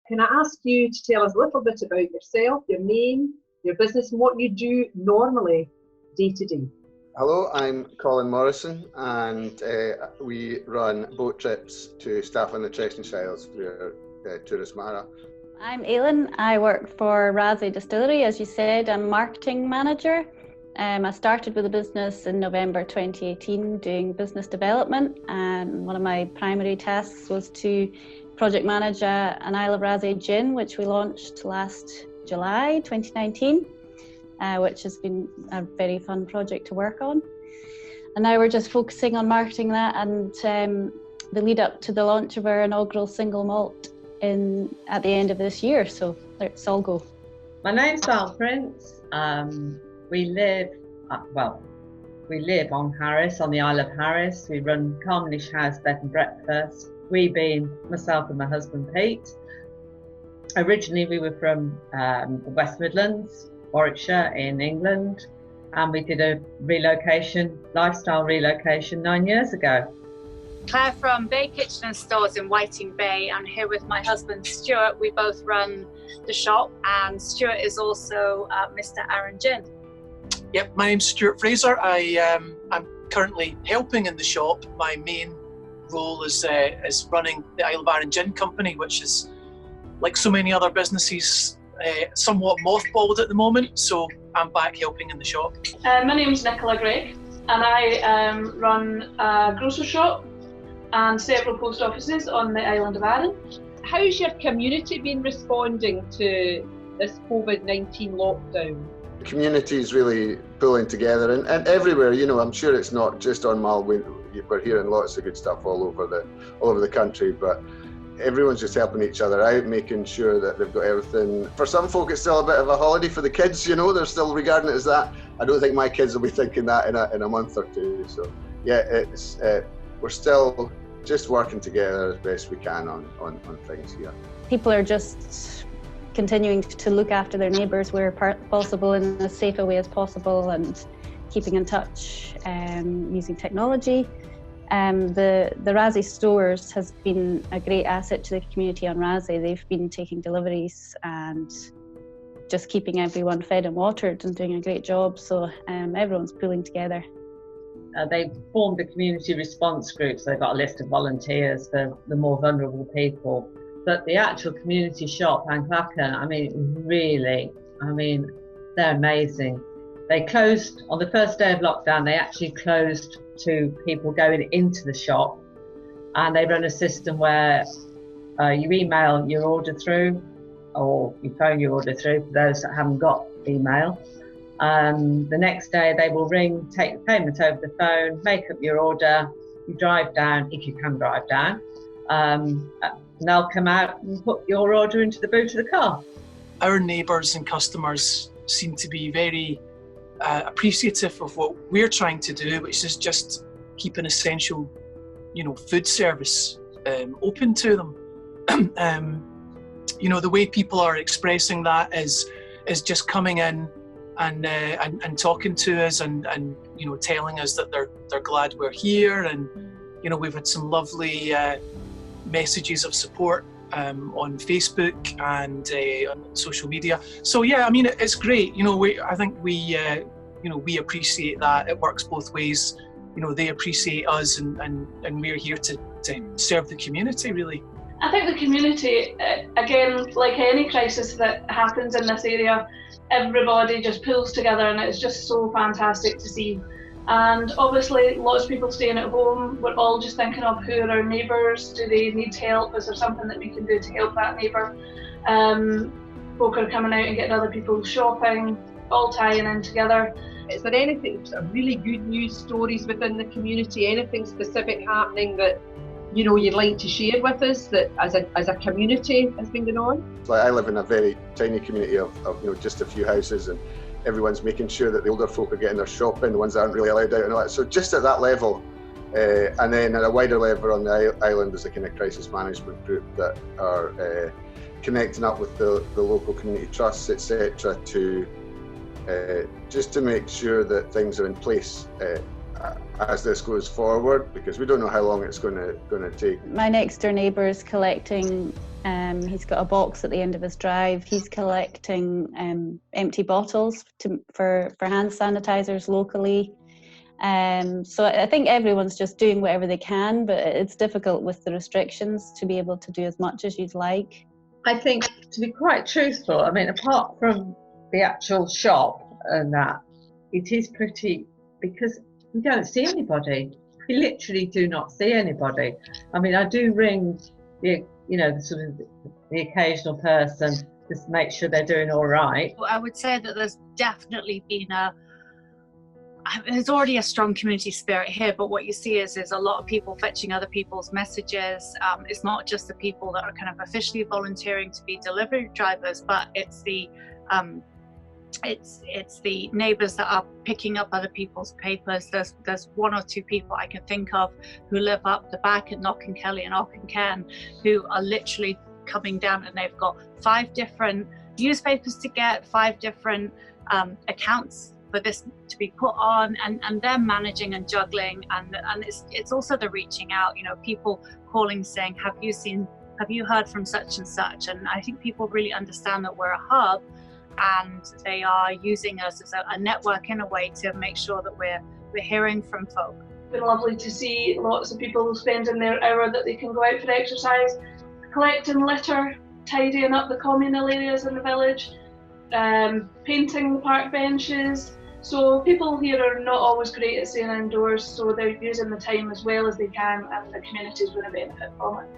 can I ask you to tell us a little bit about yourself, your name, your business, and what you do normally day to day? Hello, I'm Colin Morrison, and we run boat trips to Staff on the Chestnut Isles through Turus Mara. I'm Eilean. I work for Raasay Distillery, as you said. I'm marketing manager. I started with the business in November 2018 doing business development, and one of my primary tasks was to project manage an Isle of Raasay gin, which we launched last July 2019. Which has been a very fun project to work on. And now we're just focusing on marketing that and the lead up to the launch of our inaugural single malt at the end of this year. So let's all go. My name's Val Prince. We live on Harris, on the Isle of Harris. We run Carminish House bed and breakfast. We being myself and my husband Pete. Originally we were from the West Midlands, Warwickshire in England, and we did a lifestyle relocation 9 years ago. Claire from Bay Kitchen and Stores in Whiting Bay. I'm here with my husband Stuart. We both run the shop, and Stuart is also Mr. Arran Gin. Yep, my name's Stuart Fraser. I'm currently helping in the shop. My main role is running the Isle of Arran Gin Company, which is, like so many other businesses, somewhat mothballed at the moment, so I'm back helping in the shop. My name's Nicola Gregg, and I run a grocery shop and several post offices on the island of Arran. How's your community been responding to this COVID-19 lockdown? The community is really pulling together, and everywhere, I'm sure it's not just on Mull. We're hearing lots of good stuff all over the country, but everyone's just helping each other out, making sure that they've got everything. For some folk, it's still a bit of a holiday for the kids, they're still regarding it as that. I don't think my kids will be thinking that in a month or two. So yeah, we're still just working together as best we can on things here. People are just continuing to look after their neighbours where possible in as safe a way as possible, and keeping in touch using technology. The Raasay stores has been a great asset to the community on Raasay. They've been taking deliveries and just keeping everyone fed and watered and doing a great job. So everyone's pulling together. They formed a community response group, so they've got a list of volunteers for the more vulnerable people. But the actual community shop, Blackwaterfoot, they're amazing. They closed on the first day of lockdown. They actually closed to people going into the shop, and they run a system where you email your order through, or you phone your order through for those that haven't got email. The next day they will ring, take the payment over the phone, make up your order, you drive down, if you can drive down, and they'll come out and put your order into the boot of the car. Our neighbours and customers seem to be very appreciative of what we're trying to do, which is just keep an essential, food service open to them. The way people are expressing that is just coming in and talking to us and telling us that they're glad we're here, and we've had some lovely messages of support on Facebook and on social media. So yeah, it's great. I think we appreciate that. It works both ways. They appreciate us, and we're here to serve the community, really. I think the community, again, like any crisis that happens in this area, everybody just pulls together, and it's just so fantastic to see. And obviously lots of people staying at home. We're all just thinking of who are our neighbours. Do they need help? Is there something that we can do to help that neighbour? Folk are coming out and getting other people shopping, all tying in together. Is there anything, really good news stories within the community, anything specific happening that you'd like to share with us that as a community has been going on? I live in a very tiny community of just a few houses, and everyone's making sure that the older folk are getting their shopping, the ones that aren't really allowed out and all that. So just at that level, and then at a wider level on the island, there's a kind of crisis management group that are connecting up with the local community trusts, etc., to just to make sure that things are in place as this goes forward, because we don't know how long it's going to take. My next door neighbour is collecting He's got a box at the end of his drive. He's collecting empty bottles for hand sanitizers locally. So I think everyone's just doing whatever they can, but it's difficult with the restrictions to be able to do as much as you'd like. I think, to be quite truthful, I mean, apart from the actual shop and that, it is pretty, because we don't see anybody. We literally do not see anybody. I mean, I do ring the, the occasional person just to make sure they're doing all right. I would say that there's definitely been there's already a strong community spirit here, but what you see is a lot of people fetching other people's messages. It's not just the people that are kind of officially volunteering to be delivery drivers, but it's the neighbours that are picking up other people's papers. There's one or two people I can think of who live up the back at Knockenkelly and Auchencan who are literally coming down, and they've got 5 different newspapers to get, 5 different accounts for this to be put on, and they're managing and juggling, and it's also the reaching out, people calling saying, have you heard from such and such? And I think people really understand that we're a hub, and they are using us as a network in a way to make sure that we're hearing from folk. It's been lovely to see lots of people spending their hour that they can go out for exercise, collecting litter, tidying up the communal areas in the village, painting the park benches. So people here are not always great at staying indoors, so they're using the time as well as they can, and the community is going to benefit from it.